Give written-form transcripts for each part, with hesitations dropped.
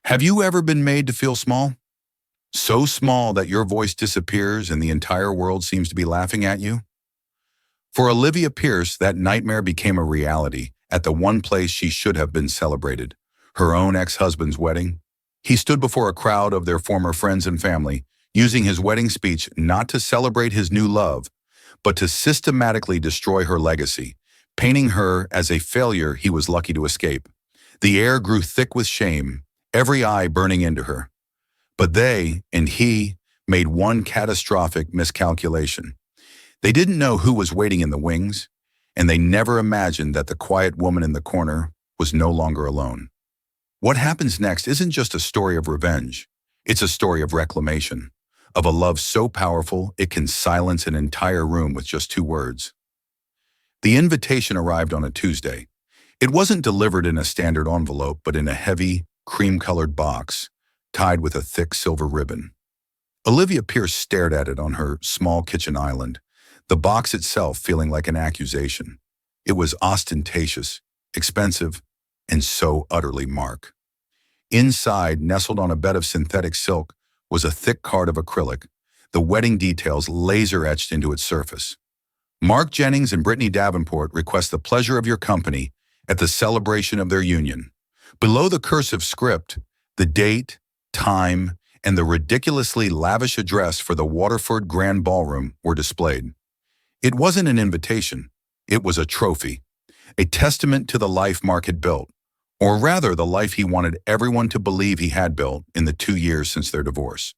Have you ever been made to feel small? So small that your voice disappears and the entire world seems to be laughing at you? For Olivia Pierce, that nightmare became a reality at the one place she should have been celebrated, her own ex-husband's wedding. He stood before a crowd of their former friends and family, using his wedding speech not to celebrate his new love, but to systematically destroy her legacy, painting her as a failure he was lucky to escape. The air grew thick with shame, every eye burning into her. But they and he made one catastrophic miscalculation. They didn't know who was waiting in the wings, and they never imagined that the quiet woman in the corner was no longer alone. What happens next isn't just a story of revenge. It's a story of reclamation, of a love so powerful it can silence an entire room with just two words. The invitation arrived on a Tuesday. It wasn't delivered in a standard envelope, but in a heavy, cream-colored box, tied with a thick silver ribbon. Olivia Pierce stared at it on her small kitchen island, the box itself feeling like an accusation. It was ostentatious, expensive, and so utterly Mark. Inside, nestled on a bed of synthetic silk, was a thick card of acrylic, the wedding details laser-etched into its surface. Mark Jennings and Brittany Davenport request the pleasure of your company at the celebration of their union. Below the cursive script, the date, time, and the ridiculously lavish address for the Waterford Grand Ballroom were displayed. It wasn't an invitation. It was a trophy, a testament to the life Mark had built, or rather the life he wanted everyone to believe he had built in the 2 years since their divorce.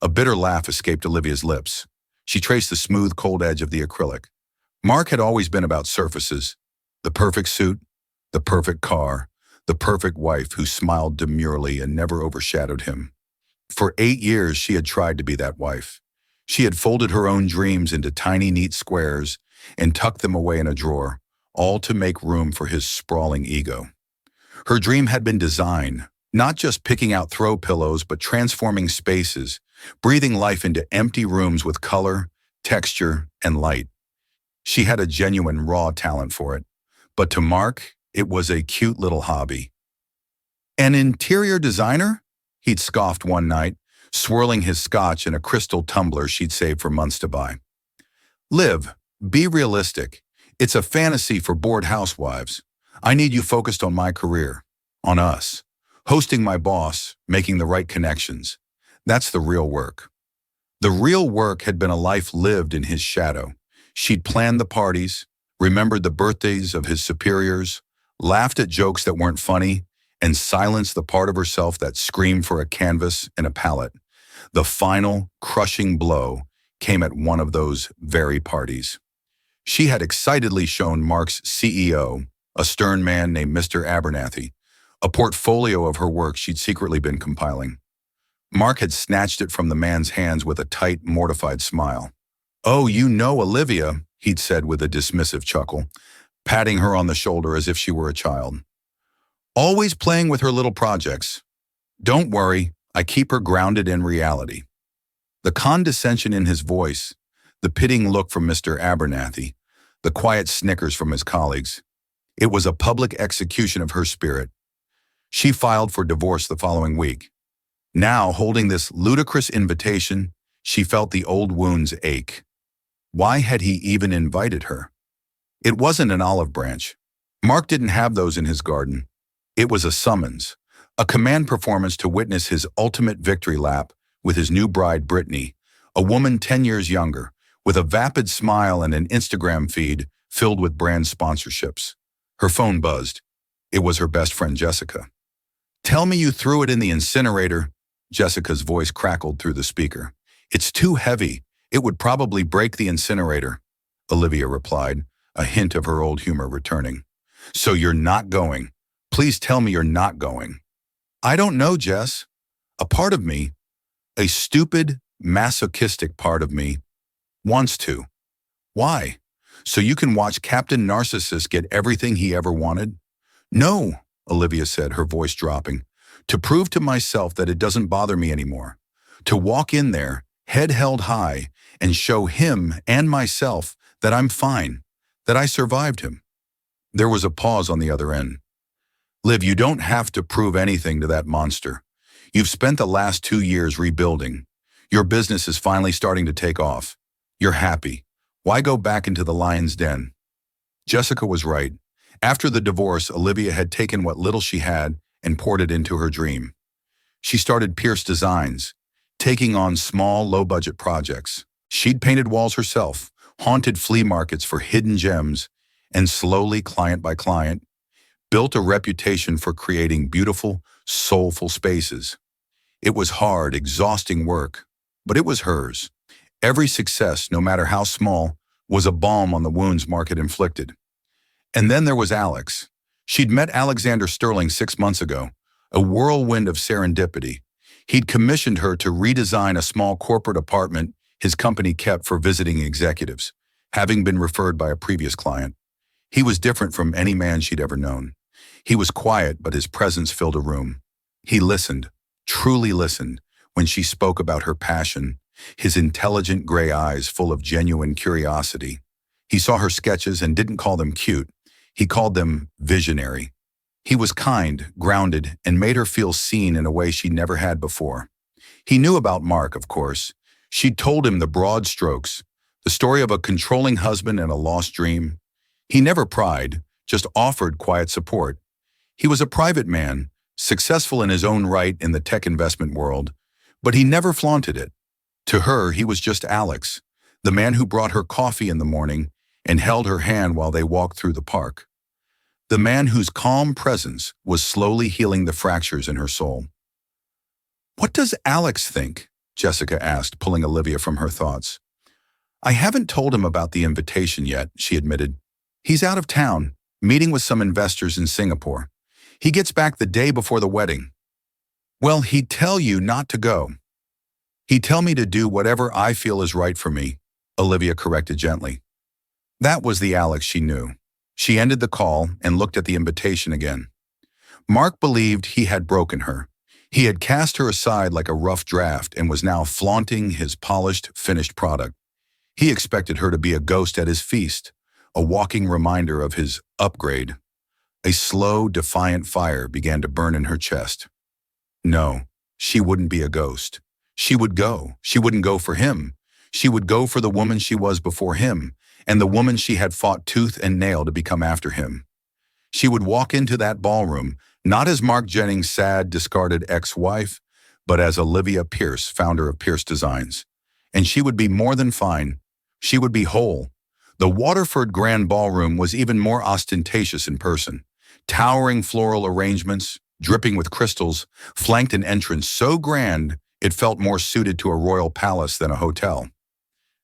A bitter laugh escaped Olivia's lips. She traced the smooth, cold edge of the acrylic. Mark had always been about surfaces, the perfect suit, the perfect car, the perfect wife who smiled demurely and never overshadowed him. For 8 years, she had tried to be that wife. She had folded her own dreams into tiny, neat squares and tucked them away in a drawer, all to make room for his sprawling ego. Her dream had been design, not just picking out throw pillows, but transforming spaces, breathing life into empty rooms with color, texture, and light. She had a genuine raw talent for it, but to Mark, it was a cute little hobby. An interior designer? He'd scoffed one night, swirling his scotch in a crystal tumbler she'd saved for months to buy. Liv, be realistic. It's a fantasy for bored housewives. I need you focused on my career, on us, hosting my boss, making the right connections. That's the real work. The real work had been a life lived in his shadow. She'd planned the parties, remembered the birthdays of his superiors, laughed at jokes that weren't funny, and silenced the part of herself that screamed for a canvas and a palette. The final, crushing blow came at one of those very parties. She had excitedly shown Mark's CEO, a stern man named Mr. Abernathy, a portfolio of her work she'd secretly been compiling. Mark had snatched it from the man's hands with a tight, mortified smile. "Oh, you know Olivia," he'd said with a dismissive chuckle, patting her on the shoulder as if she were a child. "Always playing with her little projects. Don't worry, I keep her grounded in reality." The condescension in his voice, the pitying look from Mr. Abernathy, the quiet snickers from his colleagues. It was a public execution of her spirit. She filed for divorce the following week. Now, holding this ludicrous invitation, she felt the old wounds ache. Why had he even invited her? It wasn't an olive branch. Mark didn't have those in his garden. It was a summons, a command performance to witness his ultimate victory lap with his new bride, Brittany, a woman 10 years younger, with a vapid smile and an Instagram feed filled with brand sponsorships. Her phone buzzed. It was her best friend, Jessica. "Tell me you threw it in the incinerator," Jessica's voice crackled through the speaker. "It's too heavy. It would probably break the incinerator," Olivia replied, a hint of her old humor returning. "So you're not going. Please tell me you're not going." "I don't know, Jess. A part of me, a stupid, masochistic part of me, wants to." "Why? So you can watch Captain Narcissus get everything he ever wanted?" "No," Olivia said, her voice dropping. "To prove to myself that it doesn't bother me anymore. To walk in there, head held high, and show him and myself that I'm fine, that I survived him." There was a pause on the other end. "Liv, you don't have to prove anything to that monster. You've spent the last 2 years rebuilding. Your business is finally starting to take off. You're happy. Why go back into the lion's den? Jessica was right. After the divorce, Olivia had taken what little she had and poured it into her dream. She started Pierce Designs, taking on small, low-budget projects. She'd painted walls herself, haunted flea markets for hidden gems, and slowly, client by client, built a reputation for creating beautiful, soulful spaces. It was hard, exhausting work, but it was hers. Every success, no matter how small, was a balm on the wounds Mark had inflicted. And then there was Alex. She'd met Alexander Sterling 6 months ago, a whirlwind of serendipity. He'd commissioned her to redesign a small corporate apartment his company kept for visiting executives, having been referred by a previous client. He was different from any man she'd ever known. He was quiet, but his presence filled a room. He listened, truly listened, when she spoke about her passion, his intelligent gray eyes full of genuine curiosity. He saw her sketches and didn't call them cute. He called them visionary. He was kind, grounded, and made her feel seen in a way she never had before. He knew about Mark, of course. She'd told him the broad strokes, the story of a controlling husband and a lost dream. He never pried, just offered quiet support. He was a private man, successful in his own right in the tech investment world, but he never flaunted it. To her, he was just Alex, the man who brought her coffee in the morning and held her hand while they walked through the park. The man whose calm presence was slowly healing the fractures in her soul. "What does Alex think?" Jessica asked, pulling Olivia from her thoughts. "I haven't told him about the invitation yet," she admitted. "He's out of town, meeting with some investors in Singapore. He gets back the day before the wedding." "Well, he'd tell you not to go. He'd tell me to do whatever I feel is right for me," Olivia corrected gently. That was the Alex she knew. She ended the call and looked at the invitation again. Mark believed he had broken her. He had cast her aside like a rough draft and was now flaunting his polished, finished product. He expected her to be a ghost at his feast, a walking reminder of his upgrade. A slow, defiant fire began to burn in her chest. No, she wouldn't be a ghost. She would go. She wouldn't go for him. She would go for the woman she was before him, and the woman she had fought tooth and nail to become after him. She would walk into that ballroom, not as Mark Jennings' sad, discarded ex-wife, but as Olivia Pierce, founder of Pierce Designs. And she would be more than fine. She would be whole. The Waterford Grand Ballroom was even more ostentatious in person. Towering floral arrangements, dripping with crystals, flanked an entrance so grand it felt more suited to a royal palace than a hotel.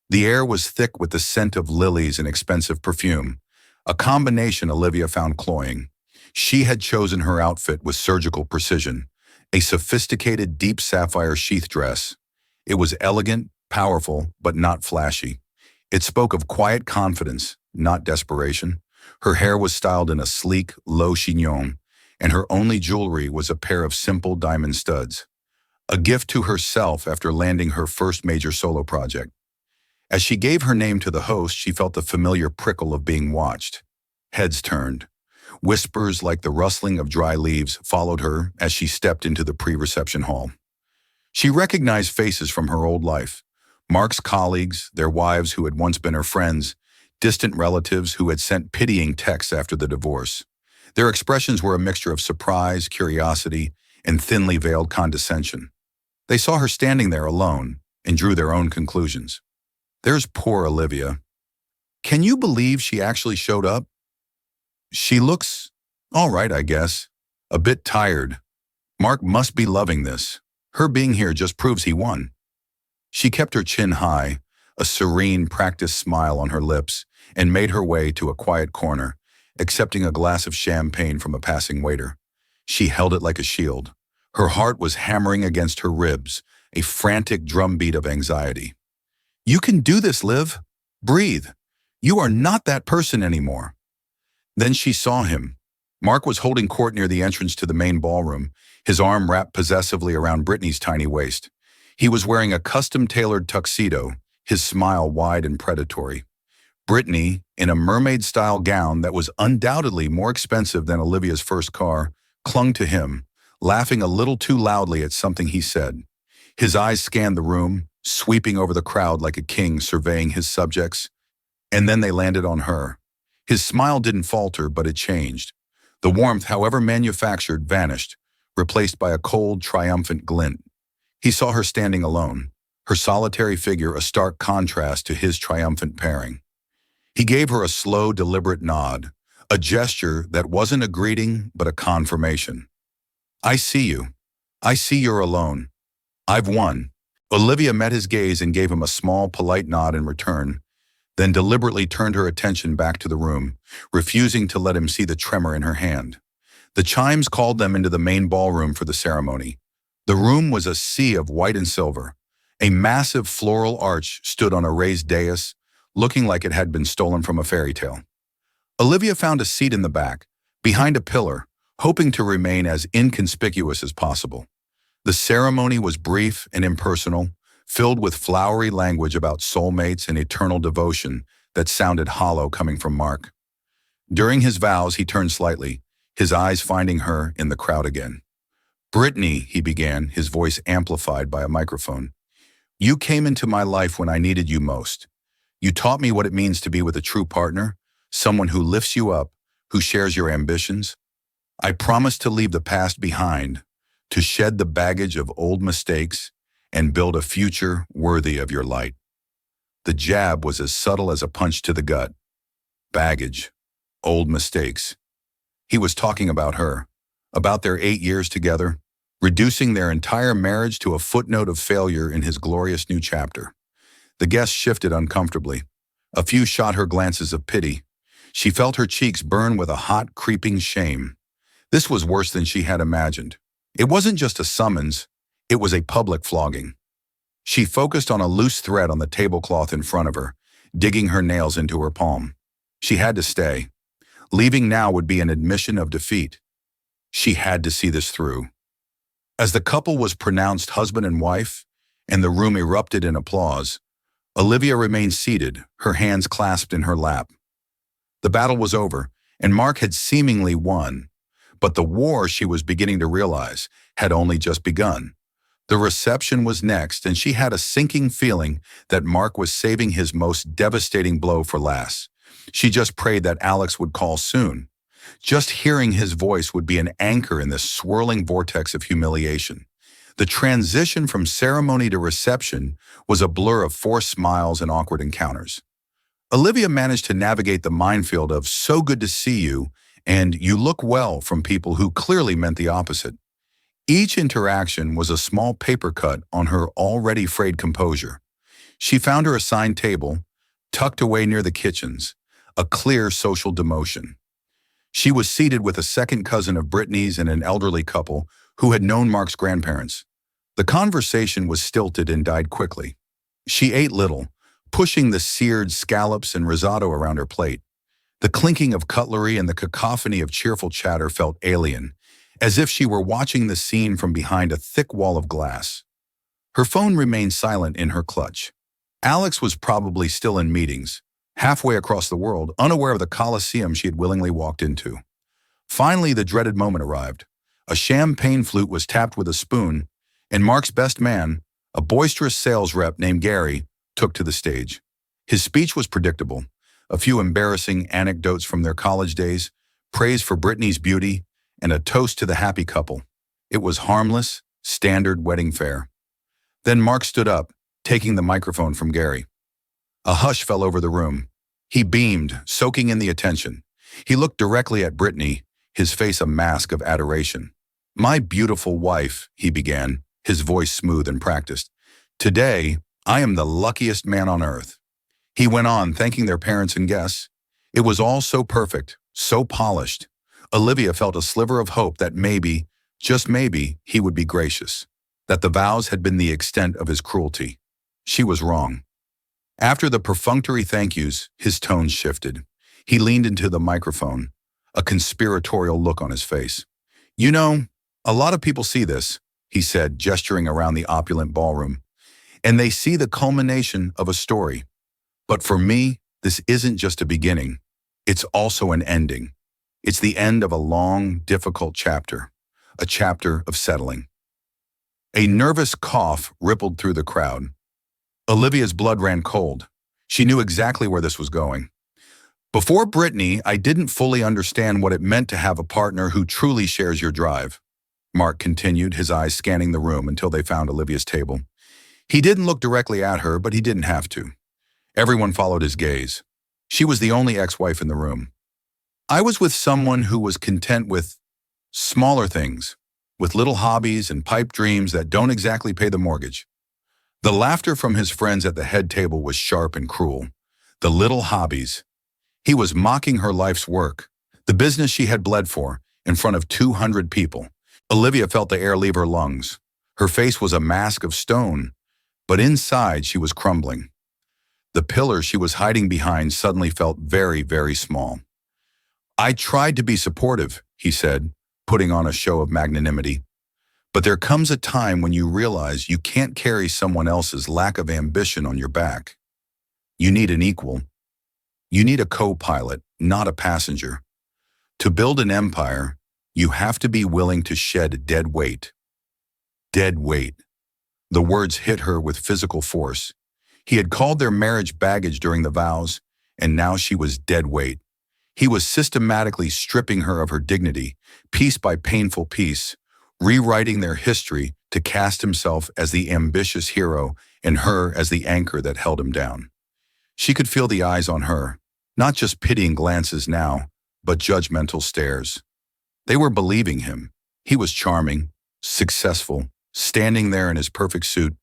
The air was thick with the scent of lilies and expensive perfume, a combination Olivia found cloying. She had chosen her outfit with surgical precision, a sophisticated deep sapphire sheath dress. It was elegant, powerful, but not flashy. It spoke of quiet confidence, not desperation. Her hair was styled in a sleek, low chignon, and her only jewelry was a pair of simple diamond studs. A gift to herself after landing her first major solo project. As she gave her name to the host, she felt the familiar prickle of being watched. Heads turned. Whispers like the rustling of dry leaves followed her as she stepped into the pre-reception hall. She recognized faces from her old life. Mark's colleagues, their wives who had once been her friends, distant relatives who had sent pitying texts after the divorce. Their expressions were a mixture of surprise, curiosity, and thinly veiled condescension. They saw her standing there alone and drew their own conclusions. There's poor Olivia. Can you believe she actually showed up? She looks all right, I guess. A bit tired. Mark must be loving this. Her being here just proves he won. She kept her chin high, a serene, practiced smile on her lips, and made her way to a quiet corner, accepting a glass of champagne from a passing waiter. She held it like a shield. Her heart was hammering against her ribs, a frantic drumbeat of anxiety. You can do this, Liv. Breathe. You are not that person anymore. Then she saw him. Mark was holding court near the entrance to the main ballroom, his arm wrapped possessively around Brittany's tiny waist. He was wearing a custom-tailored tuxedo, his smile wide and predatory. Brittany, in a mermaid-style gown that was undoubtedly more expensive than Olivia's first car, clung to him, laughing a little too loudly at something he said. His eyes scanned the room, sweeping over the crowd like a king surveying his subjects, and then they landed on her. His smile didn't falter, but it changed. The warmth, however manufactured, vanished, replaced by a cold, triumphant glint. He saw her standing alone, her solitary figure a stark contrast to his triumphant pairing. He gave her a slow, deliberate nod, a gesture that wasn't a greeting, but a confirmation. I see you. I see you're alone. I've won. Olivia met his gaze and gave him a small, polite nod in return, then deliberately turned her attention back to the room, refusing to let him see the tremor in her hand. The chimes called them into the main ballroom for the ceremony. The room was a sea of white and silver. A massive floral arch stood on a raised dais, looking like it had been stolen from a fairy tale. Olivia found a seat in the back, behind a pillar, hoping to remain as inconspicuous as possible. The ceremony was brief and impersonal, filled with flowery language about soulmates and eternal devotion that sounded hollow coming from Mark. During his vows, he turned slightly, his eyes finding her in the crowd again. Brittany, he began, his voice amplified by a microphone. You came into my life when I needed you most. You taught me what it means to be with a true partner, someone who lifts you up, who shares your ambitions. I promise to leave the past behind, to shed the baggage of old mistakes and build a future worthy of your light. The jab was as subtle as a punch to the gut. Baggage, old mistakes. He was talking about her, about their 8 years together, reducing their entire marriage to a footnote of failure in his glorious new chapter. The guests shifted uncomfortably. A few shot her glances of pity. She felt her cheeks burn with a hot, creeping shame. This was worse than she had imagined. It wasn't just a summons, it was a public flogging. She focused on a loose thread on the tablecloth in front of her, digging her nails into her palm. She had to stay. Leaving now would be an admission of defeat. She had to see this through. As the couple was pronounced husband and wife, and the room erupted in applause, Olivia remained seated, her hands clasped in her lap. The battle was over, and Mark had seemingly won, but the war, she was beginning to realize, had only just begun. The reception was next, and she had a sinking feeling that Mark was saving his most devastating blow for last. She just prayed that Alex would call soon. Just hearing his voice would be an anchor in this swirling vortex of humiliation. The transition from ceremony to reception was a blur of forced smiles and awkward encounters. Olivia managed to navigate the minefield of "so good to see you" and "you look well" from people who clearly meant the opposite. Each interaction was a small paper cut on her already frayed composure. She found her assigned table, tucked away near the kitchens, a clear social demotion. She was seated with a second cousin of Brittany's and an elderly couple who had known Mark's grandparents. The conversation was stilted and died quickly. She ate little, pushing the seared scallops and risotto around her plate. The clinking of cutlery and the cacophony of cheerful chatter felt alien, as if she were watching the scene from behind a thick wall of glass. Her phone remained silent in her clutch. Alex was probably still in meetings, halfway across the world, unaware of the coliseum she had willingly walked into. Finally, the dreaded moment arrived. A champagne flute was tapped with a spoon, and Mark's best man, a boisterous sales rep named Gary, took to the stage. His speech was predictable. A few embarrassing anecdotes from their college days, praise for Brittany's beauty, and a toast to the happy couple. It was harmless, standard wedding fare. Then Mark stood up, taking the microphone from Gary. A hush fell over the room. He beamed, soaking in the attention. He looked directly at Brittany, his face a mask of adoration. "My beautiful wife," he began, his voice smooth and practiced. "Today, I am the luckiest man on earth." He went on, thanking their parents and guests. It was all so perfect, so polished. Olivia felt a sliver of hope that maybe, just maybe, he would be gracious, that the vows had been the extent of his cruelty. She was wrong. After the perfunctory thank yous, his tone shifted. He leaned into the microphone, a conspiratorial look on his face. "You know, a lot of people see this," he said, gesturing around the opulent ballroom, "and they see the culmination of a story. But for me, this isn't just a beginning. It's also an ending. It's the end of a long, difficult chapter. a chapter of settling. A nervous cough rippled through the crowd. Olivia's blood ran cold. She knew exactly where this was going. Before Brittany, I didn't fully understand what it meant to have a partner who truly shares your drive. Mark continued, his eyes scanning the room until they found Olivia's table. He didn't look directly at her, but he didn't have to. Everyone followed his gaze. She was the only ex-wife in the room. I was with someone who was content with smaller things, with little hobbies and pipe dreams that don't exactly pay the mortgage. The laughter from his friends at the head table was sharp and cruel. The little hobbies. He was mocking her life's work, the business she had bled for, in front of 200 people. Olivia felt the air leave her lungs. Her face was a mask of stone, but inside she was crumbling. The pillar she was hiding behind suddenly felt very, very small. I tried to be supportive, he said, putting on a show of magnanimity. But there comes a time when you realize you can't carry someone else's lack of ambition on your back. You need an equal. You need a co-pilot, not a passenger. To build an empire, you have to be willing to shed dead weight. Dead weight. The words hit her with physical force. He had called their marriage baggage during the vows, and now she was dead weight. He was systematically stripping her of her dignity, piece by painful piece, rewriting their history to cast himself as the ambitious hero and her as the anchor that held him down. She could feel the eyes on her, not just pitying glances now, but judgmental stares. They were believing him. He was charming, successful, standing there in his perfect suit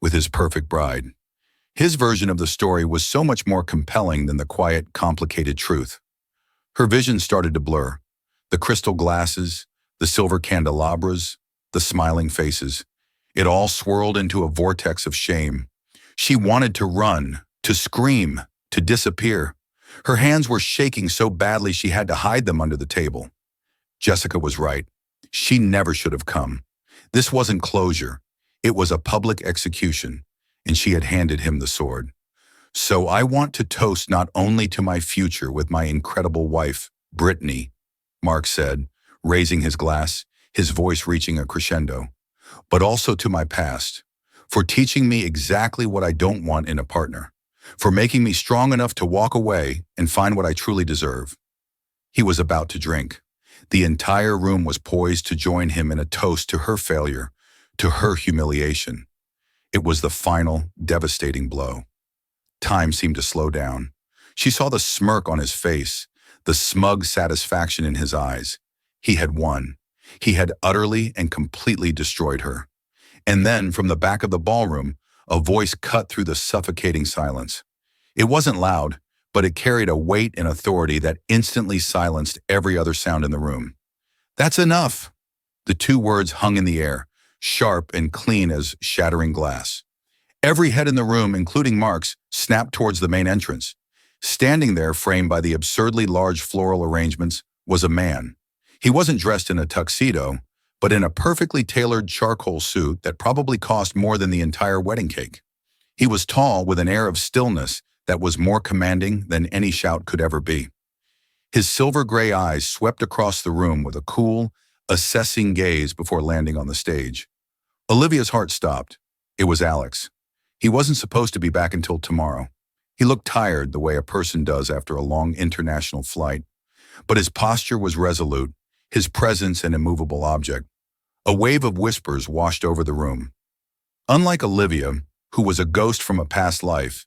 with his perfect bride. His version of the story was so much more compelling than the quiet, complicated truth. Her vision started to blur. The crystal glasses, the silver candelabras, the smiling faces. It all swirled into a vortex of shame. She wanted to run, to scream, to disappear. Her hands were shaking so badly she had to hide them under the table. Jessica was right. She never should have come. This wasn't closure. It was a public execution, and she had handed him the sword. So I want to toast not only to my future with my incredible wife, Brittany, Mark said, raising his glass, his voice reaching a crescendo, but also to my past, for teaching me exactly what I don't want in a partner, for making me strong enough to walk away and find what I truly deserve. He was about to drink. The entire room was poised to join him in a toast to her failure, to her humiliation. It was the final, devastating blow. Time seemed to slow down. She saw the smirk on his face, the smug satisfaction in his eyes. He had won. He had utterly and completely destroyed her. And then, from the back of the ballroom, a voice cut through the suffocating silence. It wasn't loud, but it carried a weight and authority that instantly silenced every other sound in the room. "That's enough." The two words hung in the air, sharp and clean as shattering glass. Every head in the room, including Mark's, snapped towards the main entrance. Standing there, framed by the absurdly large floral arrangements, was a man. He wasn't dressed in a tuxedo, but in a perfectly tailored charcoal suit that probably cost more than the entire wedding cake. He was tall, with an air of stillness that was more commanding than any shout could ever be. His silver gray eyes swept across the room with a cool, assessing gaze before landing on the stage. Olivia's heart stopped. It was Alex. He wasn't supposed to be back until tomorrow. He looked tired the way a person does after a long international flight, but his posture was resolute, his presence an immovable object. A wave of whispers washed over the room. Unlike Olivia, who was a ghost from a past life,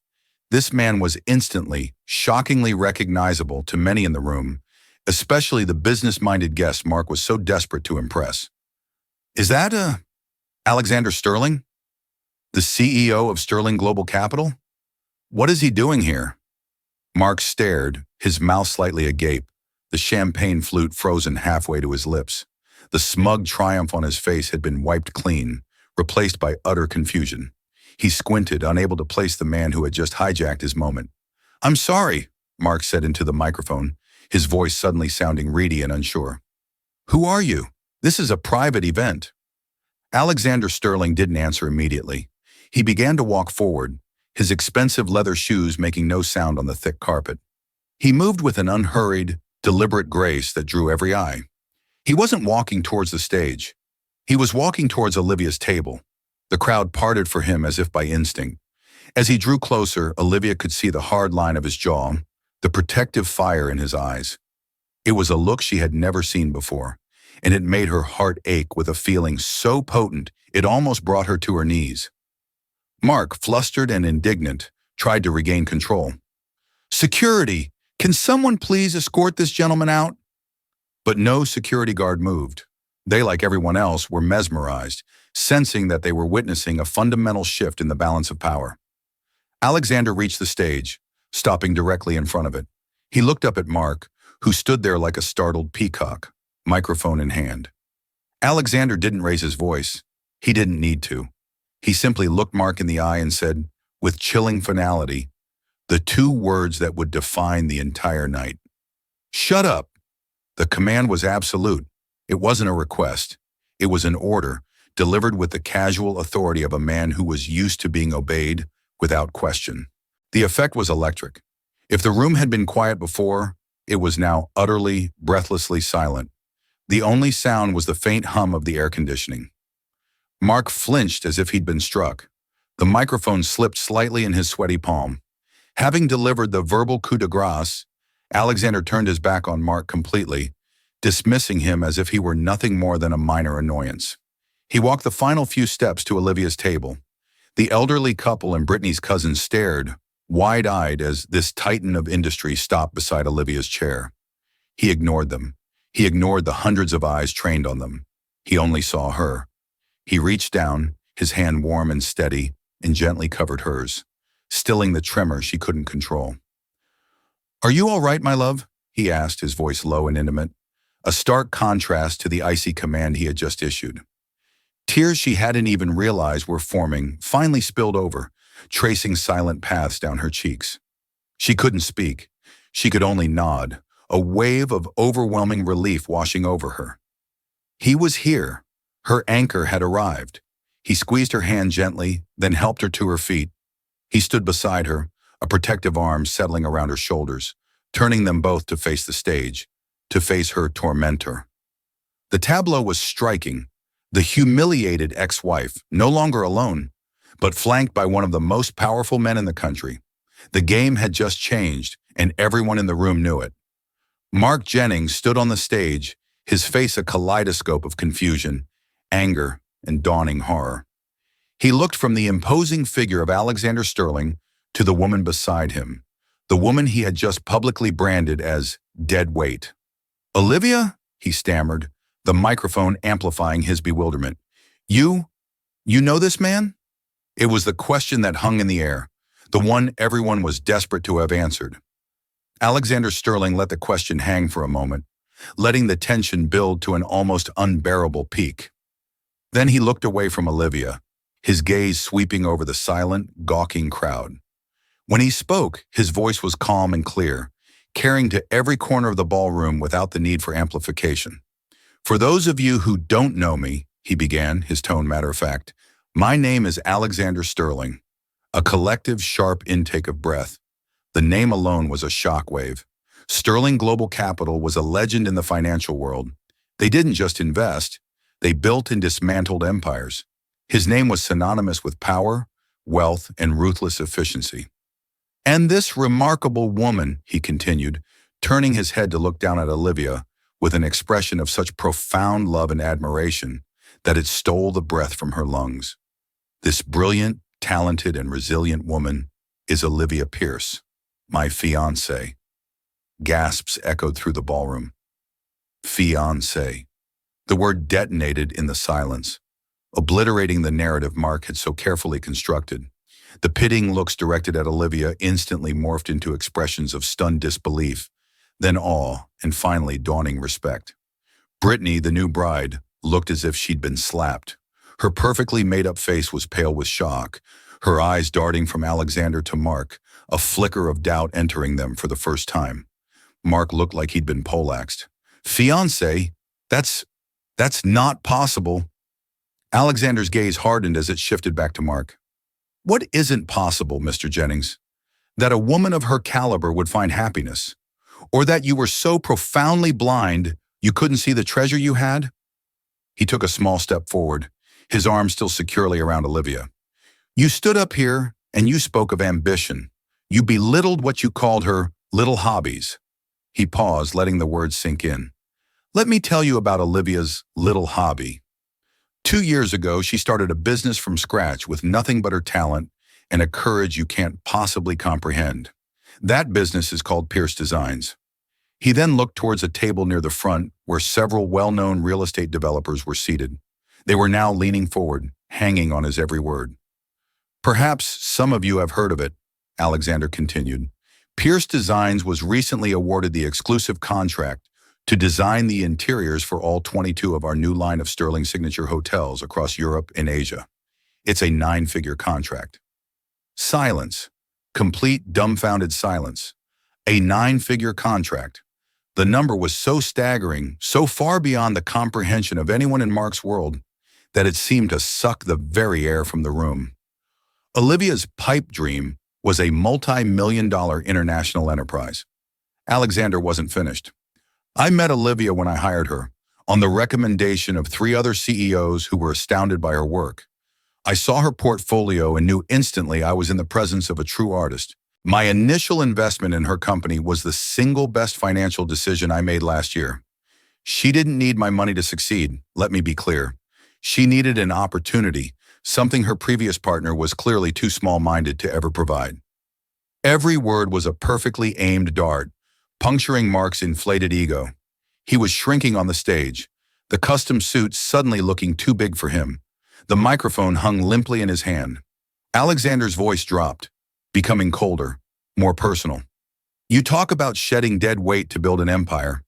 this man was instantly, shockingly recognizable to many in the room, especially the business-minded guests Mark was so desperate to impress. "Is that, Alexander Sterling? The CEO of Sterling Global Capital? What is he doing here?" Mark stared, his mouth slightly agape, the champagne flute frozen halfway to his lips. The smug triumph on his face had been wiped clean, replaced by utter confusion. He squinted, unable to place the man who had just hijacked his moment. "I'm sorry," Mark said into the microphone, his voice suddenly sounding reedy and unsure. "Who are you? This is a private event." Alexander Sterling didn't answer immediately. He began to walk forward, his expensive leather shoes making no sound on the thick carpet. He moved with an unhurried, deliberate grace that drew every eye. He wasn't walking towards the stage. He was walking towards Olivia's table. The crowd parted for him as if by instinct. As he drew closer, Olivia could see the hard line of his jaw, the protective fire in his eyes. It was a look she had never seen before, and it made her heart ache with a feeling so potent it almost brought her to her knees. Mark, flustered and indignant, tried to regain control. "Security! Can someone please escort this gentleman out?" But no security guard moved. They, like everyone else, were mesmerized, sensing that they were witnessing a fundamental shift in the balance of power. Alexander reached the stage, stopping directly in front of it. He looked up at Mark, who stood there like a startled peacock, microphone in hand. Alexander didn't raise his voice. He didn't need to. He simply looked Mark in the eye and said, with chilling finality, the two words that would define the entire night. "Shut up!" The command was absolute. It wasn't a request. It was an order, delivered with the casual authority of a man who was used to being obeyed without question. The effect was electric. If the room had been quiet before, it was now utterly, breathlessly silent. The only sound was the faint hum of the air conditioning. Mark flinched as if he'd been struck. The microphone slipped slightly in his sweaty palm. Having delivered the verbal coup de grace, Alexander turned his back on Mark completely, dismissing him as if he were nothing more than a minor annoyance. He walked the final few steps to Olivia's table. The elderly couple and Brittany's cousin stared, wide-eyed, as this titan of industry stopped beside Olivia's chair. He ignored them. He ignored the hundreds of eyes trained on them. He only saw her. He reached down, his hand warm and steady, and gently covered hers, stilling the tremor she couldn't control. "Are you all right, my love?" he asked, his voice low and intimate, a stark contrast to the icy command he had just issued. Tears she hadn't even realized were forming finally spilled over, tracing silent paths down her cheeks. She couldn't speak. She could only nod, a wave of overwhelming relief washing over her. He was here. Her anchor had arrived. He squeezed her hand gently, then helped her to her feet. He stood beside her, a protective arm settling around her shoulders, turning them both to face the stage, to face her tormentor. The tableau was striking. The humiliated ex-wife, no longer alone, but flanked by one of the most powerful men in the country. The game had just changed, and everyone in the room knew it. Mark Jennings stood on the stage, his face a kaleidoscope of confusion, anger, and dawning horror. He looked from the imposing figure of Alexander Sterling to the woman beside him, the woman he had just publicly branded as dead weight. "Olivia?" he stammered, the microphone amplifying his bewilderment. You know this man?" It was the question that hung in the air, the one everyone was desperate to have answered. Alexander Sterling let the question hang for a moment, letting the tension build to an almost unbearable peak. Then he looked away from Olivia, his gaze sweeping over the silent, gawking crowd. When he spoke, his voice was calm and clear, carrying to every corner of the ballroom without the need for amplification. "For those of you who don't know me," he began, his tone matter-of-fact, "my name is Alexander Sterling." A collective, sharp intake of breath. The name alone was a shockwave. Sterling Global Capital was a legend in the financial world. They didn't just invest, they built and dismantled empires. His name was synonymous with power, wealth, and ruthless efficiency. "And this remarkable woman," he continued, turning his head to look down at Olivia, with an expression of such profound love and admiration that it stole the breath from her lungs. "This brilliant, talented, and resilient woman is Olivia Pierce, my fiancé." Gasps echoed through the ballroom. Fiancé. The word detonated in the silence, obliterating the narrative Mark had so carefully constructed. The pitying looks directed at Olivia instantly morphed into expressions of stunned disbelief, then awe, and finally dawning respect. Brittany, the new bride, looked as if she'd been slapped. Her perfectly made-up face was pale with shock, her eyes darting from Alexander to Mark, a flicker of doubt entering them for the first time. Mark looked like he'd been poleaxed. "Fiancé? That's not possible." Alexander's gaze hardened as it shifted back to Mark. "What isn't possible, Mr. Jennings? That a woman of her caliber would find happiness? Or that you were so profoundly blind You couldn't see the treasure you had? He took a small step forward, his arm still securely around Olivia. You stood up here and you spoke of ambition. You belittled what you called her little hobbies. He paused, letting the words sink in. Let me tell you about Olivia's little hobby. 2 years ago, she started a business from scratch with nothing but her talent and a courage you can't possibly comprehend. That business is called Pierce Designs. He then looked towards a table near the front where several well-known real estate developers were seated. They were now leaning forward, hanging on his every word. Perhaps some of you have heard of it, Alexander continued. Pierce Designs was recently awarded the exclusive contract to design the interiors for all 22 of our new line of Sterling Signature hotels across Europe and Asia. It's a 9-figure contract. Silence. Complete, dumbfounded silence. A 9-figure contract. The number was so staggering, so far beyond the comprehension of anyone in Mark's world, that it seemed to suck the very air from the room. Olivia's pipe dream was a multi-million-dollar international enterprise. Alexander wasn't finished. I met Olivia when I hired her, on the recommendation of 3 other CEOs who were astounded by her work. I saw her portfolio and knew instantly I was in the presence of a true artist. My initial investment in her company was the single best financial decision I made last year. She didn't need my money to succeed, let me be clear. She needed an opportunity, something her previous partner was clearly too small-minded to ever provide. Every word was a perfectly aimed dart, puncturing Mark's inflated ego. He was shrinking on the stage, the custom suit suddenly looking too big for him. The microphone hung limply in his hand. Alexander's voice dropped, becoming colder, more personal. You talk about shedding dead weight to build an empire.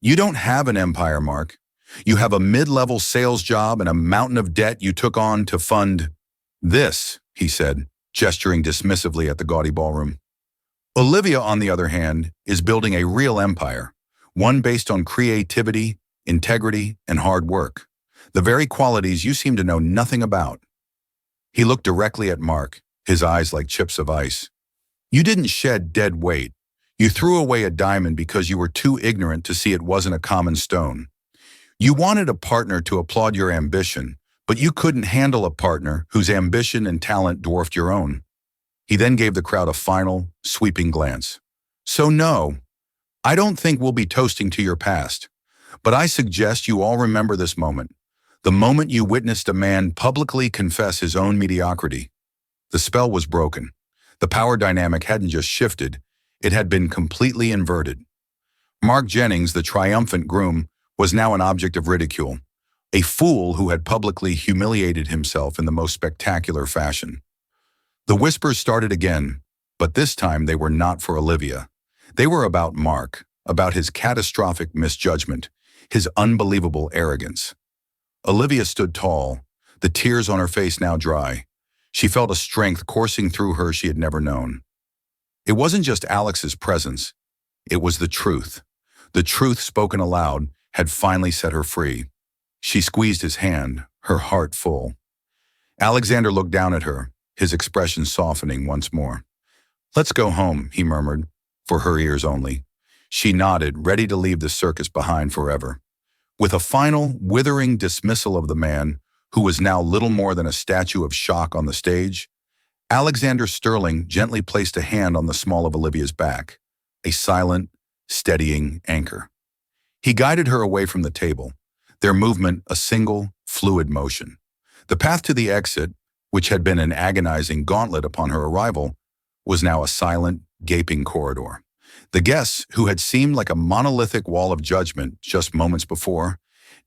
You don't have an empire, Mark. You have a mid-level sales job and a mountain of debt you took on to fund this, he said, gesturing dismissively at the gaudy ballroom. Olivia, on the other hand, is building a real empire, one based on creativity, integrity, and hard work, the very qualities you seem to know nothing about. He looked directly at Mark, his eyes like chips of ice. You didn't shed dead weight. You threw away a diamond because you were too ignorant to see it wasn't a common stone. You wanted a partner to applaud your ambition, but you couldn't handle a partner whose ambition and talent dwarfed your own. He then gave the crowd a final, sweeping glance. So no, I don't think we'll be toasting to your past, but I suggest you all remember this moment, the moment you witnessed a man publicly confess his own mediocrity. The spell was broken. The power dynamic hadn't just shifted, it had been completely inverted. Mark Jennings, the triumphant groom, was now an object of ridicule, a fool who had publicly humiliated himself in the most spectacular fashion. The whispers started again, but this time they were not for Olivia. They were about Mark, about his catastrophic misjudgment, his unbelievable arrogance. Olivia stood tall, the tears on her face now dry. She felt a strength coursing through her she had never known. It wasn't just Alex's presence, it was the truth. The truth spoken aloud had finally set her free. She squeezed his hand, her heart full. Alexander looked down at her, his expression softening once more. Let's go home, he murmured, for her ears only. She nodded, ready to leave the circus behind forever. With a final, withering dismissal of the man, who was now little more than a statue of shock on the stage, Alexander Sterling gently placed a hand on the small of Olivia's back, a silent, steadying anchor. He guided her away from the table, their movement a single, fluid motion. The path to the exit, which had been an agonizing gauntlet upon her arrival, was now a silent, gaping corridor. The guests, who had seemed like a monolithic wall of judgment just moments before,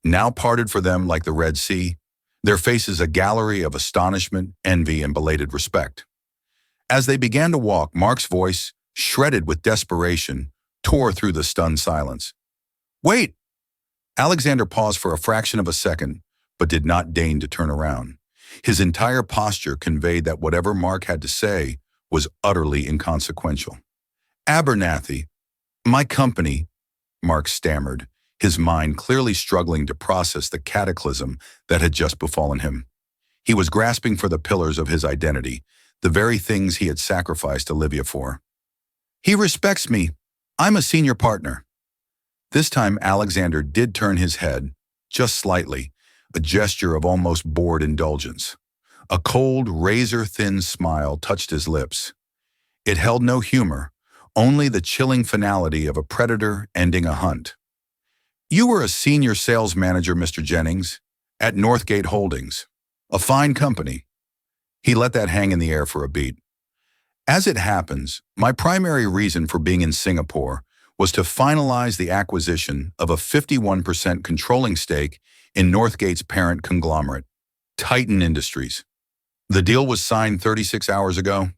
now parted for them like the Red Sea, their faces a gallery of astonishment, envy, and belated respect. As they began to walk, Mark's voice, shredded with desperation, tore through the stunned silence. Wait! Alexander paused for a fraction of a second, but did not deign to turn around. His entire posture conveyed that whatever Mark had to say was utterly inconsequential. Abernathy, my company, Mark stammered, his mind clearly struggling to process the cataclysm that had just befallen him. He was grasping for the pillars of his identity, the very things he had sacrificed Olivia for. He respects me. I'm a senior partner. This time Alexander did turn his head, just slightly, a gesture of almost bored indulgence. A cold, razor-thin smile touched his lips. It held no humor, only the chilling finality of a predator ending a hunt. "You were a senior sales manager, Mr. Jennings, at Northgate Holdings. A fine company." He let that hang in the air for a beat. "As it happens, my primary reason for being in Singapore was to finalize the acquisition of a 51% controlling stake in Northgate's parent conglomerate, Titan Industries. The deal was signed 36 hours ago.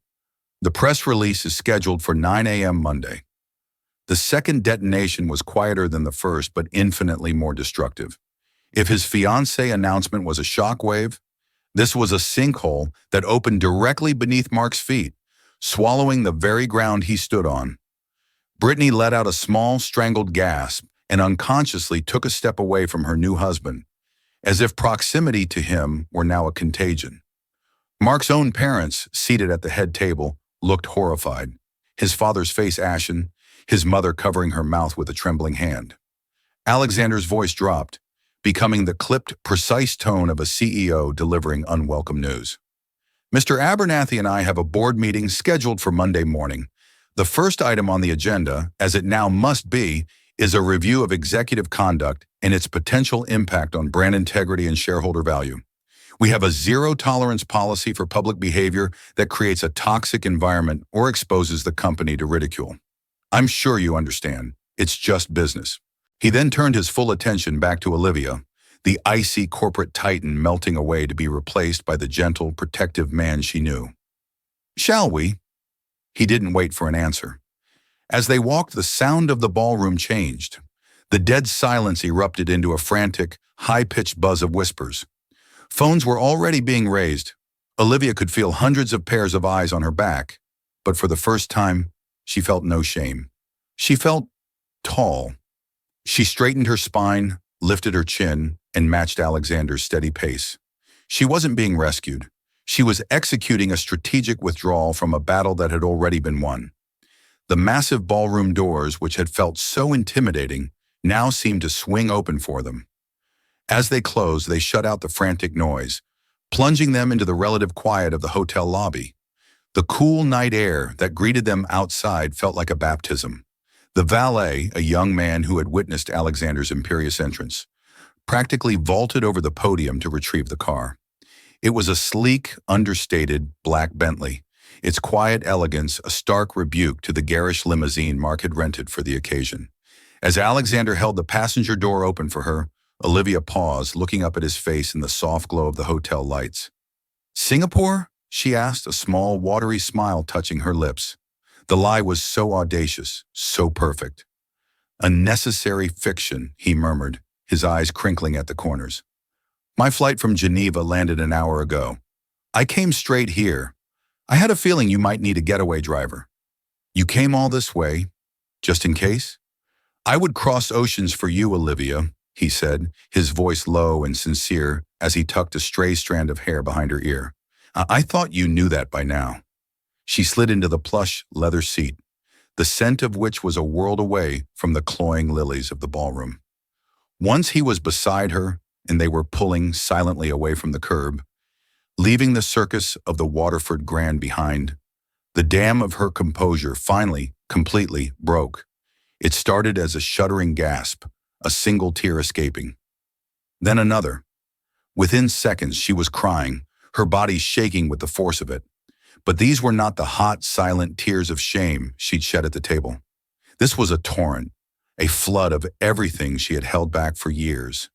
The press release is scheduled for 9 a.m. Monday. The second detonation was quieter than the first, but infinitely more destructive. If his fiancée announcement was a shockwave, this was a sinkhole that opened directly beneath Mark's feet, swallowing the very ground he stood on. Brittany let out a small, strangled gasp and unconsciously took a step away from her new husband, as if proximity to him were now a contagion. Mark's own parents, seated at the head table, looked horrified, his father's face ashen, his mother covering her mouth with a trembling hand. Alexander's voice dropped, becoming the clipped, precise tone of a CEO delivering unwelcome news. "Mr. Abernathy and I have a board meeting scheduled for Monday morning. The first item on the agenda, as it now must be, is a review of executive conduct and its potential impact on brand integrity and shareholder value. We have a zero-tolerance policy for public behavior that creates a toxic environment or exposes the company to ridicule. I'm sure you understand. It's just business." He then turned his full attention back to Olivia, the icy corporate titan melting away to be replaced by the gentle, protective man she knew. "Shall we?" He didn't wait for an answer. As they walked, the sound of the ballroom changed. The dead silence erupted into a frantic, high-pitched buzz of whispers. Phones were already being raised. Olivia could feel hundreds of pairs of eyes on her back, but for the first time, she felt no shame. She felt tall. She straightened her spine, lifted her chin, and matched Alexander's steady pace. She wasn't being rescued. She was executing a strategic withdrawal from a battle that had already been won. The massive ballroom doors, which had felt so intimidating, now seemed to swing open for them. As they closed, they shut out the frantic noise, plunging them into the relative quiet of the hotel lobby. The cool night air that greeted them outside felt like a baptism. The valet, a young man who had witnessed Alexander's imperious entrance, practically vaulted over the podium to retrieve the car. It was a sleek, understated black Bentley, its quiet elegance a stark rebuke to the garish limousine Mark had rented for the occasion. As Alexander held the passenger door open for her, Olivia paused, looking up at his face in the soft glow of the hotel lights. "Singapore?" she asked, a small, watery smile touching her lips. The lie was so audacious, so perfect. "A necessary fiction," he murmured, his eyes crinkling at the corners. "My flight from Geneva landed an hour ago. I came straight here. I had a feeling you might need a getaway driver." "You came all this way, just in case?" "I would cross oceans for you, Olivia," he said, his voice low and sincere as he tucked a stray strand of hair behind her ear. I thought you knew that by now." She slid into the plush leather seat, the scent of which was a world away from the cloying lilies of the ballroom. Once he was beside her, and they were pulling silently away from the curb, leaving the circus of the Waterford Grand behind, the dam of her composure finally, completely broke. It started as a shuddering gasp, a single tear escaping. Then another. Within seconds, she was crying, her body shaking with the force of it. But these were not the hot, silent tears of shame she'd shed at the table. This was a torrent, a flood of everything she had held back for years.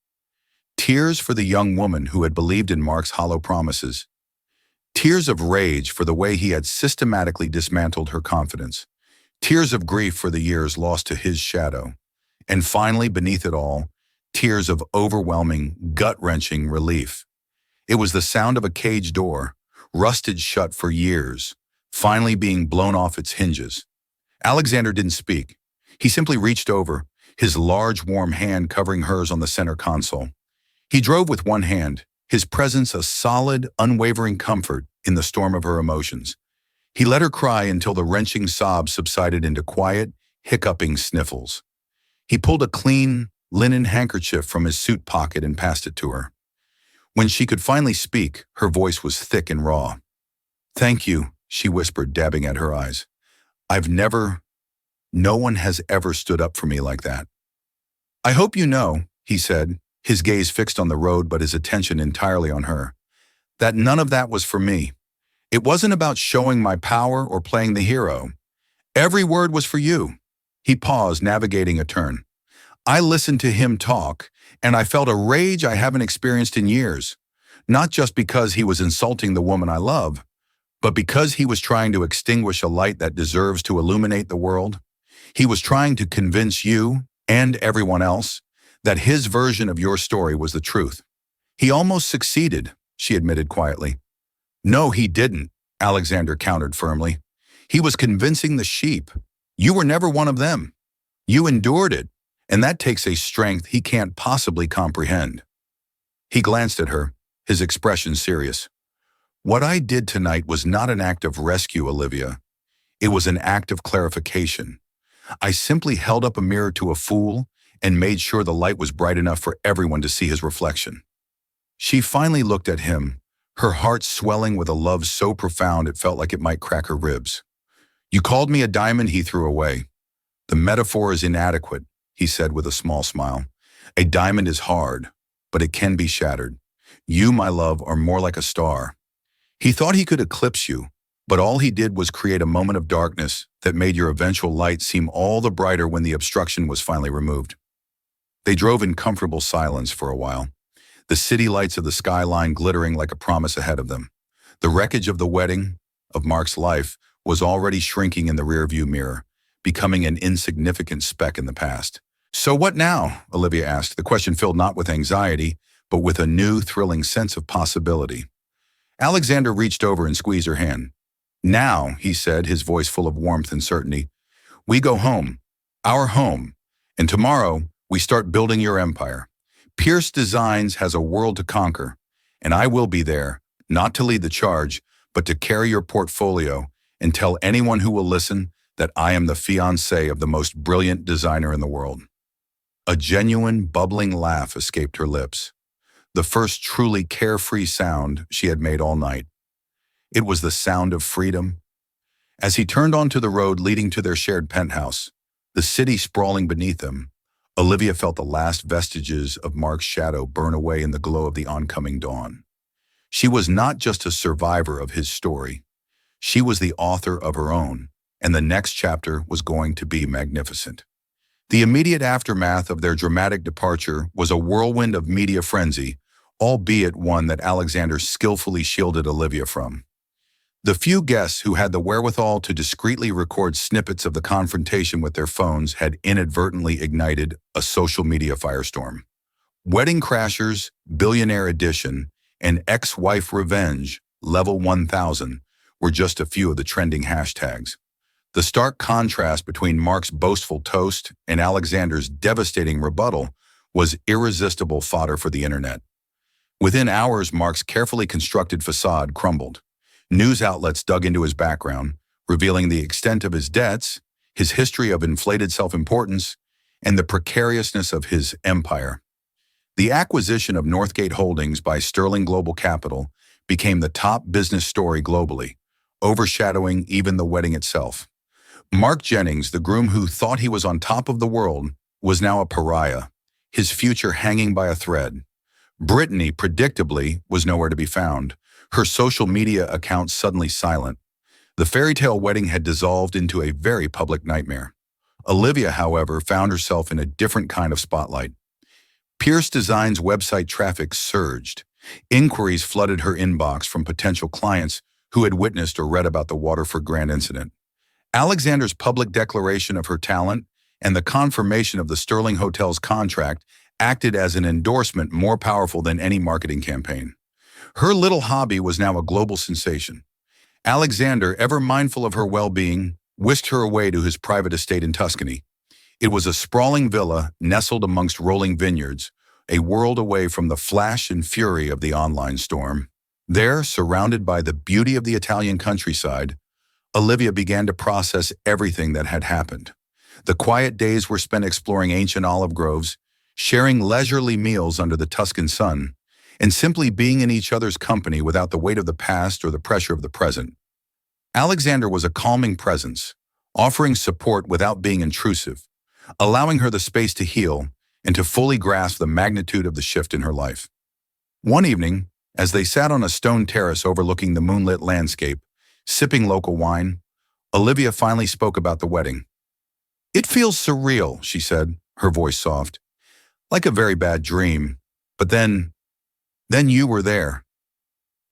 Tears for the young woman who had believed in Mark's hollow promises. Tears of rage for the way he had systematically dismantled her confidence. Tears of grief for the years lost to his shadow. And finally, beneath it all, tears of overwhelming, gut-wrenching relief. It was the sound of a cage door, rusted shut for years, finally being blown off its hinges. Alexander didn't speak. He simply reached over, his large, warm hand covering hers on the center console. He drove with one hand, his presence a solid, unwavering comfort in the storm of her emotions. He let her cry until the wrenching sobs subsided into quiet, hiccuping sniffles. He pulled a clean, linen handkerchief from his suit pocket and passed it to her. When she could finally speak, her voice was thick and raw. "Thank you," she whispered, dabbing at her eyes. No one has ever stood up for me like that." "I hope you know," he said, his gaze fixed on the road but his attention entirely on her, "that none of that was for me. It wasn't about showing my power or playing the hero. Every word was for you." He paused, navigating a turn. "I listened to him talk, and I felt a rage I haven't experienced in years, not just because he was insulting the woman I love, but because he was trying to extinguish a light that deserves to illuminate the world. He was trying to convince you, and everyone else, that his version of your story was the truth. He almost succeeded," she admitted quietly. "No, he didn't," Alexander countered firmly. "He was convincing the sheep. You were never one of them. You endured it, and that takes a strength he can't possibly comprehend." He glanced at her, his expression serious. "What I did tonight was not an act of rescue, Olivia. It was an act of clarification. I simply held up a mirror to a fool and made sure the light was bright enough for everyone to see his reflection." She finally looked at him, her heart swelling with a love so profound it felt like it might crack her ribs. "You called me a diamond," he threw away. "The metaphor is inadequate," he said with a small smile. "A diamond is hard, but it can be shattered. You, my love, are more like a star." He thought he could eclipse you, but all he did was create a moment of darkness that made your eventual light seem all the brighter when the obstruction was finally removed. They drove in comfortable silence for a while, the city lights of the skyline glittering like a promise ahead of them. The wreckage of the wedding, of Mark's life, was already shrinking in the rearview mirror, becoming an insignificant speck in the past. "So what now?" Olivia asked, the question filled not with anxiety, but with a new, thrilling sense of possibility. Alexander reached over and squeezed her hand. "Now," he said, his voice full of warmth and certainty, "we go home, our home, and tomorrow we start building your empire. Pierce Designs has a world to conquer, and I will be there, not to lead the charge, but to carry your portfolio and tell anyone who will listen that I am the fiancé of the most brilliant designer in the world." A genuine, bubbling laugh escaped her lips, the first truly carefree sound she had made all night. It was the sound of freedom. As he turned onto the road leading to their shared penthouse, the city sprawling beneath them, Olivia felt the last vestiges of Mark's shadow burn away in the glow of the oncoming dawn. She was not just a survivor of his story. She was the author of her own, and the next chapter was going to be magnificent. The immediate aftermath of their dramatic departure was a whirlwind of media frenzy, albeit one that Alexander skillfully shielded Olivia from. The few guests who had the wherewithal to discreetly record snippets of the confrontation with their phones had inadvertently ignited a social media firestorm. Wedding Crashers, Billionaire Edition, and Ex-Wife Revenge, Level 1000, were just a few of the trending hashtags. The stark contrast between Mark's boastful toast and Alexander's devastating rebuttal was irresistible fodder for the internet. Within hours, Mark's carefully constructed facade crumbled. News outlets dug into his background, revealing the extent of his debts, his history of inflated self-importance, and the precariousness of his empire. The acquisition of Northgate Holdings by Sterling Global Capital became the top business story globally, overshadowing even the wedding itself. Mark Jennings, the groom who thought he was on top of the world, was now a pariah, his future hanging by a thread. Brittany, predictably, was nowhere to be found, her social media account suddenly silent. The fairy tale wedding had dissolved into a very public nightmare. Olivia, however, found herself in a different kind of spotlight. Pierce Designs' website traffic surged. Inquiries flooded her inbox from potential clients who had witnessed or read about the Waterford Grand incident. Alexander's public declaration of her talent and the confirmation of the Sterling Hotel's contract acted as an endorsement more powerful than any marketing campaign. Her little hobby was now a global sensation. Alexander, ever mindful of her well-being, whisked her away to his private estate in Tuscany. It was a sprawling villa nestled amongst rolling vineyards, a world away from the flash and fury of the online storm. There, surrounded by the beauty of the Italian countryside, Olivia began to process everything that had happened. The quiet days were spent exploring ancient olive groves, sharing leisurely meals under the Tuscan sun, and simply being in each other's company without the weight of the past or the pressure of the present. Alexander was a calming presence, offering support without being intrusive, allowing her the space to heal and to fully grasp the magnitude of the shift in her life. One evening, as they sat on a stone terrace overlooking the moonlit landscape, sipping local wine, Olivia finally spoke about the wedding. "It feels surreal," she said, her voice soft, "like a very bad dream. But then you were there."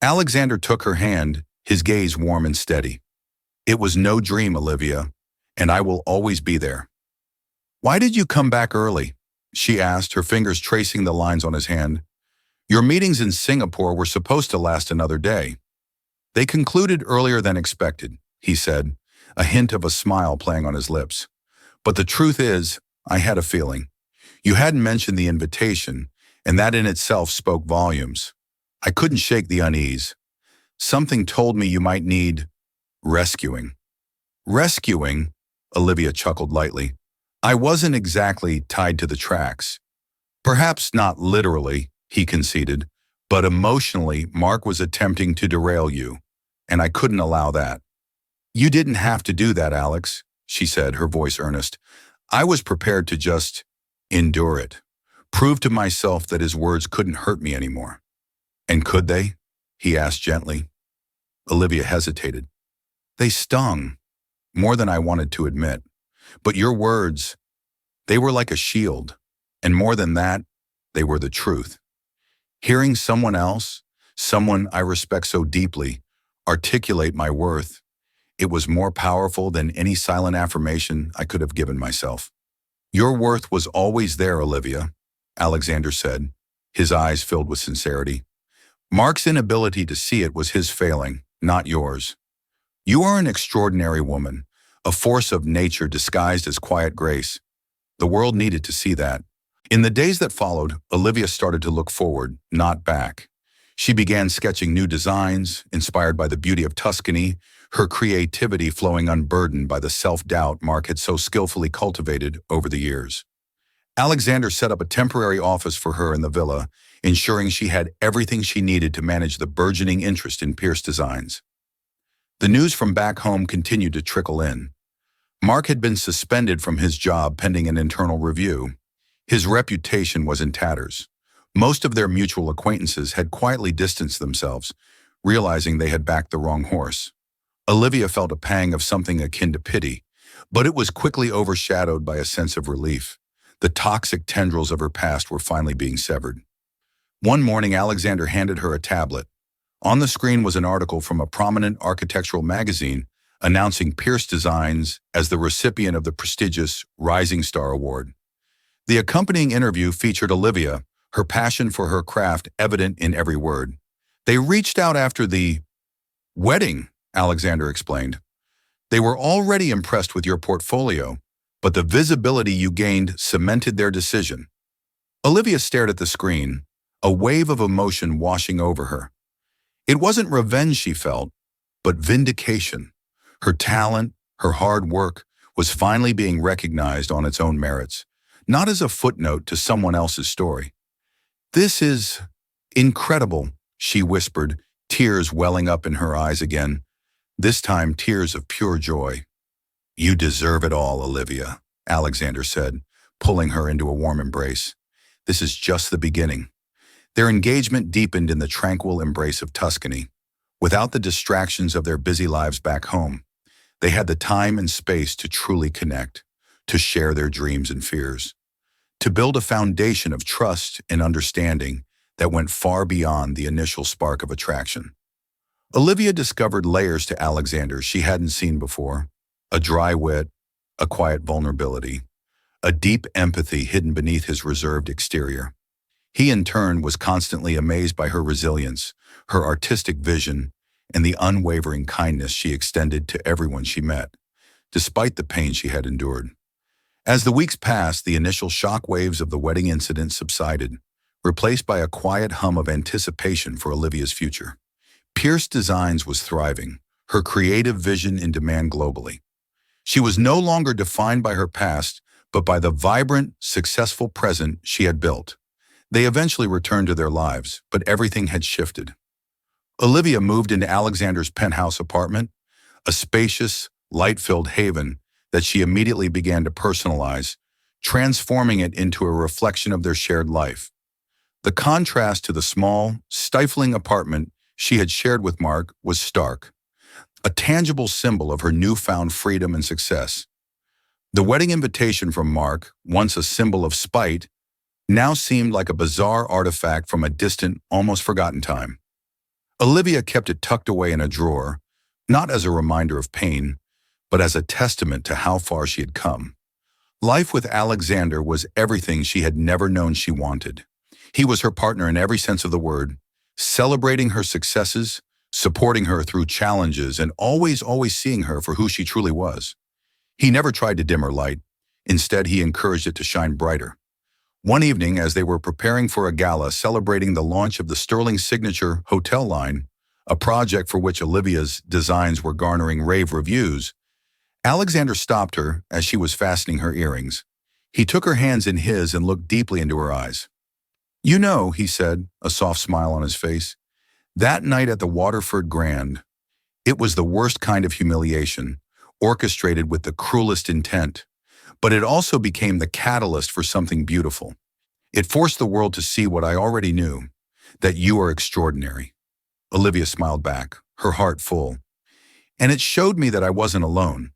Alexander took her hand, his gaze warm and steady. "It was no dream, Olivia, and I will always be there." "Why did you come back early?" she asked, her fingers tracing the lines on his hand. "Your meetings in Singapore were supposed to last another day." "They concluded earlier than expected," he said, a hint of a smile playing on his lips. "But the truth is, I had a feeling. You hadn't mentioned the invitation, and that in itself spoke volumes. I couldn't shake the unease. Something told me you might need rescuing." "Rescuing?" Olivia chuckled lightly. "I wasn't exactly tied to the tracks." "Perhaps not literally," he conceded, "but emotionally, Mark was attempting to derail you, and I couldn't allow that." "You didn't have to do that, Alex," she said, her voice earnest. "I was prepared to just endure it, prove to myself that his words couldn't hurt me anymore." "And could they?" he asked gently. Olivia hesitated. "They stung, more than I wanted to admit. But your words, they were like a shield. And more than that, they were the truth. Hearing someone else, someone I respect so deeply, articulate my worth, it was more powerful than any silent affirmation I could have given myself." "Your worth was always there, Olivia," Alexander said, his eyes filled with sincerity. "Mark's inability to see it was his failing, not yours. You are an extraordinary woman, a force of nature disguised as quiet grace. The world needed to see that." In the days that followed, Olivia started to look forward, not back. She began sketching new designs, inspired by the beauty of Tuscany, her creativity flowing unburdened by the self-doubt Mark had so skillfully cultivated over the years. Alexander set up a temporary office for her in the villa, ensuring she had everything she needed to manage the burgeoning interest in Pierce designs. The news from back home continued to trickle in. Mark had been suspended from his job pending an internal review. His reputation was in tatters. Most of their mutual acquaintances had quietly distanced themselves, realizing they had backed the wrong horse. Olivia felt a pang of something akin to pity, but it was quickly overshadowed by a sense of relief. The toxic tendrils of her past were finally being severed. One morning, Alexander handed her a tablet. On the screen was an article from a prominent architectural magazine announcing Pierce Designs as the recipient of the prestigious Rising Star Award. The accompanying interview featured Olivia, her passion for her craft evident in every word. "They reached out after the wedding," Alexander explained. "They were already impressed with your portfolio, but the visibility you gained cemented their decision." Olivia stared at the screen, a wave of emotion washing over her. It wasn't revenge she felt, but vindication. Her talent, her hard work, was finally being recognized on its own merits, not as a footnote to someone else's story. "This is incredible," she whispered, tears welling up in her eyes again, this time tears of pure joy. "You deserve it all, Olivia," Alexander said, pulling her into a warm embrace. "This is just the beginning." Their engagement deepened in the tranquil embrace of Tuscany. Without the distractions of their busy lives back home, they had the time and space to truly connect, to share their dreams and fears, to build a foundation of trust and understanding that went far beyond the initial spark of attraction. Olivia discovered layers to Alexander she hadn't seen before: a dry wit, a quiet vulnerability, a deep empathy hidden beneath his reserved exterior. He, in turn, was constantly amazed by her resilience, her artistic vision, and the unwavering kindness she extended to everyone she met, despite the pain she had endured. As the weeks passed, the initial shock waves of the wedding incident subsided, replaced by a quiet hum of anticipation for Olivia's future. Pierce Designs was thriving, her creative vision in demand globally. She was no longer defined by her past, but by the vibrant, successful present she had built. They eventually returned to their lives, but everything had shifted. Olivia moved into Alexander's penthouse apartment, a spacious, light-filled haven that she immediately began to personalize, transforming it into a reflection of their shared life. The contrast to the small, stifling apartment she had shared with Mark was stark, a tangible symbol of her newfound freedom and success. The wedding invitation from Mark, once a symbol of spite, now seemed like a bizarre artifact from a distant, almost forgotten time. Olivia kept it tucked away in a drawer, not as a reminder of pain, but as a testament to how far she had come. Life with Alexander was everything she had never known she wanted. He was her partner in every sense of the word, celebrating her successes, supporting her through challenges, and always seeing her for who she truly was. He never tried to dim her light. Instead, he encouraged it to shine brighter. One evening, as they were preparing for a gala celebrating the launch of the Sterling Signature hotel line, a project for which Olivia's designs were garnering rave reviews, Alexander stopped her as she was fastening her earrings. He took her hands in his and looked deeply into her eyes. "You know," he said, a soft smile on his face, "that night at the Waterford Grand, it was the worst kind of humiliation, orchestrated with the cruelest intent. But it also became the catalyst for something beautiful. It forced the world to see what I already knew, that you are extraordinary." Olivia smiled back, her heart full. "And it showed me that I wasn't alone,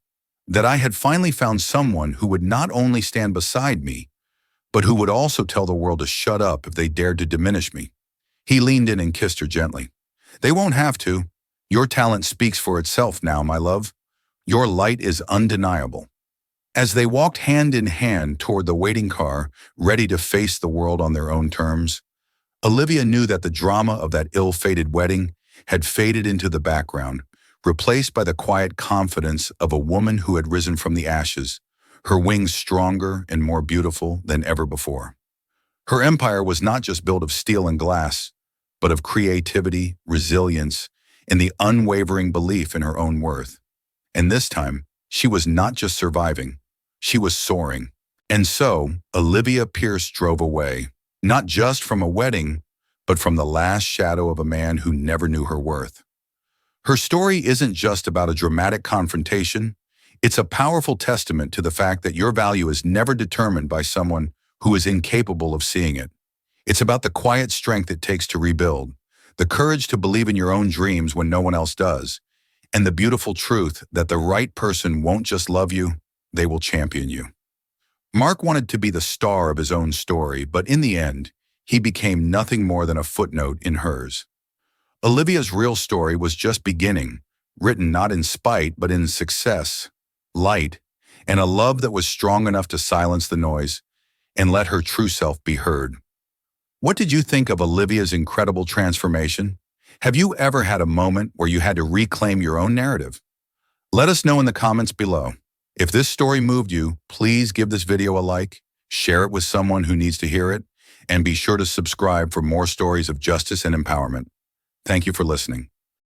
that I had finally found someone who would not only stand beside me, but who would also tell the world to shut up if they dared to diminish me." He leaned in and kissed her gently. "They won't have to. Your talent speaks for itself now, my love. Your light is undeniable." As they walked hand in hand toward the waiting car, ready to face the world on their own terms, Olivia knew that the drama of that ill-fated wedding had faded into the background, replaced by the quiet confidence of a woman who had risen from the ashes, her wings stronger and more beautiful than ever before. Her empire was not just built of steel and glass, but of creativity, resilience, and the unwavering belief in her own worth. And this time, she was not just surviving. She was soaring. And so, Olivia Pierce drove away, not just from a wedding, but from the last shadow of a man who never knew her worth. Her story isn't just about a dramatic confrontation. It's a powerful testament to the fact that your value is never determined by someone who is incapable of seeing it. It's about the quiet strength it takes to rebuild, the courage to believe in your own dreams when no one else does, and the beautiful truth that the right person won't just love you, they will champion you. Mark wanted to be the star of his own story, but in the end, he became nothing more than a footnote in hers. Olivia's real story was just beginning, written not in spite, but in success, light, and a love that was strong enough to silence the noise and let her true self be heard. What did you think of Olivia's incredible transformation? Have you ever had a moment where you had to reclaim your own narrative? Let us know in the comments below. If this story moved you, please give this video a like, share it with someone who needs to hear it, and be sure to subscribe for more stories of justice and empowerment. Thank you for listening.